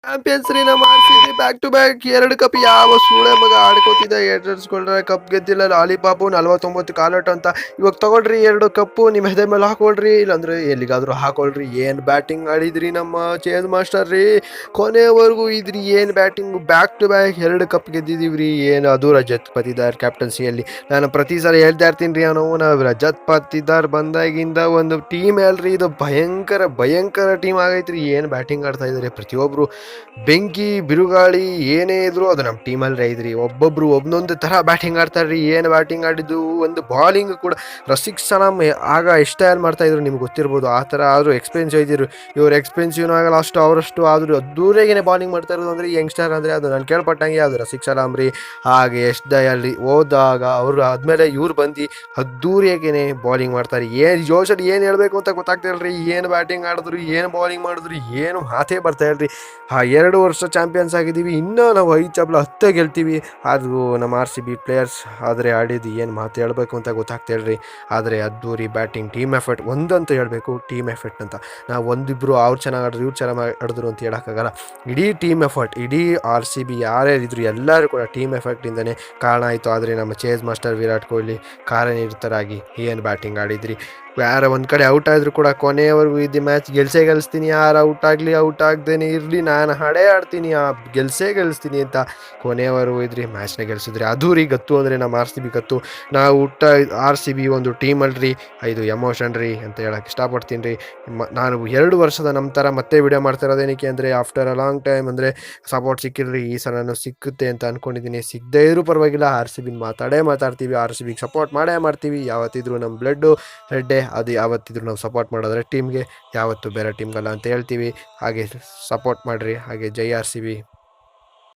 champions ರೀ ನಮ್ಮ RCB back to back 2 cup ಯಾವ ಸೂಳೆ ಮಗ ಆಡ್ಕೋತಿದ್ದ ಎಡ್ಸ್ಕೊಳ್ರೆ ಕಪ್ ಗೆದ್ದಿಲ್ಲ ಲಾಲಿಪಾಪು 49 ಕಾಲಟ್ ಅಂತ ಇವಾಗ ತಗೊಳ್ರಿ 2 ಕಪ್ಪು ನಿಮ್ಮ ಹೆದೆ ಮೇಲೆ ಹಾಕೊಳ್ರಿ ಇಲ್ಲಾಂದ್ರೆ ಎಲ್ಲಿಗಾದ್ರೂ ಹಾಕೊಳ್ರಿ ಏನ್ ಬ್ಯಾಟಿಂಗ್ ಆಡಿದ್ರಿ ನಮ್ಮ ಚೇಸ್ ಮಾಸ್ಟರ್ ರೀ ಕೊನೆವರೆಗೂ ಇದ್ರಿ ಏನ್ batting back to back 2 cup ಗೆದ್ದಿದೀವ್ರಿ ಏನು ಅದು ರಜತ್ ಪತಿದಾರ್ ಕ್ಯಾಪ್ಟನ್ಸಿಯಲ್ಲಿ ನಾನು ಪ್ರತಿ ಸಲ ಹೇಳ್ತಾ ಇರ್ತೀನಿ ರೀ ನಾವು ರಜತ್ ಪತಿದಾರ್ ಬಂದಾಗಿಂದ ಒಂದು ಟೀಮ್ ಅಲ್ರಿ ಇದು ಭಯಂಕರ ಟೀಮ್ ಆಗೈತ್ರಿ ಏನ್ ಬ್ಯಾಟಿಂಗ್ ಆಡ್ತಾ ಇದಾರೆ ಪ್ರತಿಯೊಬ್ರು ಬೆಂಕಿ ಬಿರುಗಾಳಿ ಏನೇ ಇದ್ರು ಅದು ನಮ್ಮ ಟೀಮಲ್ಲಿ ಐದ್ರಿ ಒಬ್ಬೊಬ್ರು ಒಂದೊಂದು ತರ ಬ್ಯಾಟಿಂಗ್ ಆಡ್ತಾರ್ರಿ ಏನ್ ಬ್ಯಾಟಿಂಗ್ ಆಡಿದ್ದು ಒಂದು ಬಾಲಿಂಗ್ ಕೂಡ ರಸಿಕ್ ಸಲಾಮ್ ಆಗ ಎಷ್ಟೇ ಮಾಡ್ತಾ ಇದ್ರು ನಿಮ್ಗೆ ಗೊತ್ತಿರ್ಬೋದು ಆ ತರ ಆದ್ರೂ ಎಕ್ಸ್ಪೆನ್ಸಿವ್ ಇದ್ದಿರು ಇವ್ರು ಎಕ್ಸ್ಪೆನ್ಸಿವ್ ಆಗಲ್ಲ ಅಷ್ಟು ಅವರಷ್ಟು ಆದ್ರೂ ಅದ್ದೂರಿಯಾಗೇನೆ ಬಾಲಿಂಗ್ ಮಾಡ್ತಾ ಇರೋದು ಅಂದ್ರೆ ಯಂಗ್ಸ್ಟರ್ ಅಂದ್ರೆ ಅದು ನಾನು ಕೇಳ್ಪಟ್ಟಂಗೆ ಅದು ರಸಿಕ್ ಸಲಾಮ್ ರೀ ಹಾಗೆ ಎಸ್ ದಯಾಲ್ ಹೋದಾಗ ಅವ್ರು ಆದ್ಮೇಲೆ ಇವ್ರು ಬಂದು ಅದ್ದೂರಿಯಾಗೇನೆ ಬಾಲಿಂಗ್ ಮಾಡ್ತಾರೆ ಏನ್ ಜೋಶಲ್ಲಿ ಏನ್ ಹೇಳ್ಬೇಕು ಅಂತ ಗೊತ್ತಾಗ್ತಿರಲ್ರಿ ಏನ್ ಬ್ಯಾಟಿಂಗ್ ಆಡಿದ್ರು ಏನ್ ಬಾಲಿಂಗ್ ಮಾಡಿದ್ರು ಏನು ಮಾತೇ ಬರ್ತಾ ಇಲ್ರಿ 2 ವರ್ಷ ಚಾಂಪಿಯನ್ಸ್ ಆಗಿದ್ದೀವಿ ಇನ್ನೂ ನಾವು 5 ಚಪಲ 10 ಗೆಲ್ತೀವಿ ಆದರೂ ನಮ್ಮ ಆರ್-ಸಿ-ಬಿ ಪ್ಲೇಯರ್ಸ್ ಆದರೆ ಆಡಿದ್ದು ಏನು ಮಾತು ಹೇಳಬೇಕು ಅಂತ ಗೊತ್ತಾಗ್ತಾ ಇಲ್ರಿ ಆದರೆ ಅದ್ದೂರಿ ಬ್ಯಾಟಿಂಗ್ ಟೀಮ್ ಎಫರ್ಟ್ ಒಂದಂತೂ ಹೇಳಬೇಕು ಟೀಮ್ ಎಫರ್ಟ್ ಅಂತ ನಾವು ಒಂದಿಬ್ಬರು ಅವ್ರು ಚೆನ್ನಾಗಿ ಆಡಿದ್ರು ಇವ್ರು ಚೆನ್ನಾಗಿ ಆಡಿದ್ರು ಅಂತ ಹೇಳೋಕ್ಕಾಗಲ್ಲ ಇಡೀ ಟೀಮ್ ಎಫರ್ಟ್ ಇಡೀ ಆರ್-ಸಿ-ಬಿ ಯಾರ್ಯಾರಿದ್ರು ಎಲ್ಲರೂ ಕೂಡ ಟೀಮ್ ಎಫರ್ಟಿಂದನೇ ಕಾರಣ ಆಯಿತು ಆದರೆ ನಮ್ಮ ಚೇಸ್ ಮಾಸ್ಟರ್ ವಿರಾಟ್ ಕೊಹ್ಲಿ ಕಾರ್ಯನಿರತರಾಗಿ ಏನು ಬ್ಯಾಟಿಂಗ್ ಆಡಿದ್ರಿ ಯಾರ ಒಂದು ಕಡೆ ಔಟ್ ಆದರೂ ಕೂಡ ಕೊನೆಯವರೆಗೂ ಇದು ಮ್ಯಾಚ್ ಗೆಲ್ಲಿಸ್ತೀನಿ ಯಾರು ಔಟ್ ಆಗಲಿ ಔಟ್ ಆಗದೇನೆ ಇರಲಿ ನಾನು ಆಡ್ತೀನಿ ಗೆಲ್ಲಿಸ್ತೀನಿ ಅಂತ ಕೊನೆಯವರೆಗೂ ಇದ್ರಿ ಮ್ಯಾಚ್ನ ಗೆಲ್ಸಿದ್ರಿ ಅದು ರೀ ಗತ್ತು ಅಂದರೆ ನಮ್ಮ ಆರ್-ಸಿ-ಬಿ ಗತ್ತು ನಾವು ಆರ್-ಸಿ-ಬಿ ಒಂದು ಟೀಮ್ ಅಲ್ರಿ ಇದು ಎಮೋಷನ್ ರೀ ಅಂತ ಹೇಳಕ್ಕೆ ಇಷ್ಟಪಡ್ತೀನಿ ರೀ ನಾನು 2 ವರ್ಷದ ನಂತರ ಮತ್ತೆ ವಿಡಿಯೋ ಮಾಡ್ತಾ ಇರೋದೇನಕ್ಕೆ ಅಂದರೆ ಆಫ್ಟರ್ ಅ ಲಾಂಗ್ ಟೈಮ್ ಅಂದರೆ ಸಪೋರ್ಟ್ ಸಿಕ್ಕಿರ್ರಿ ಈ ಸಲ ನಾನು ಸಿಕ್ಕುತ್ತೆ ಅಂತ ಅಂದ್ಕೊಂಡಿದ್ದೀನಿ ಸಿಗದೇ ಇದ್ರೂ ಪರವಾಗಿಲ್ಲ ಆರ್-ಸಿ-ಬಿನ ಮಾತಾಡ್ತೀವಿ ಆರ್-ಸಿ-ಬಿಗೆ ಸಪೋರ್ಟ್ ಮಾಡ್ತೀವಿ ಯಾವತ್ತಿದ್ರು ನಮ್ಮ ಬ್ಲಡ್ಡು ರೆಡ್ಡೆ ಅದು ಯಾವತ್ತಿದ್ರು ನಾವು ಸಪೋರ್ಟ್ ಮಾಡೋದ್ರೆ ಟೀಮ್ಗೆ ಯಾವತ್ತು ಬೇರೆ ಟೀಮ್ಗಲ್ಲ ಅಂತ ಹೇಳ್ತೀವಿ ಹಾಗೆ ಸಪೋರ್ಟ್ ಮಾಡಿರಿ ಹಾಗೆ ಜೈ ಆರ್-ಸಿ-ಬಿ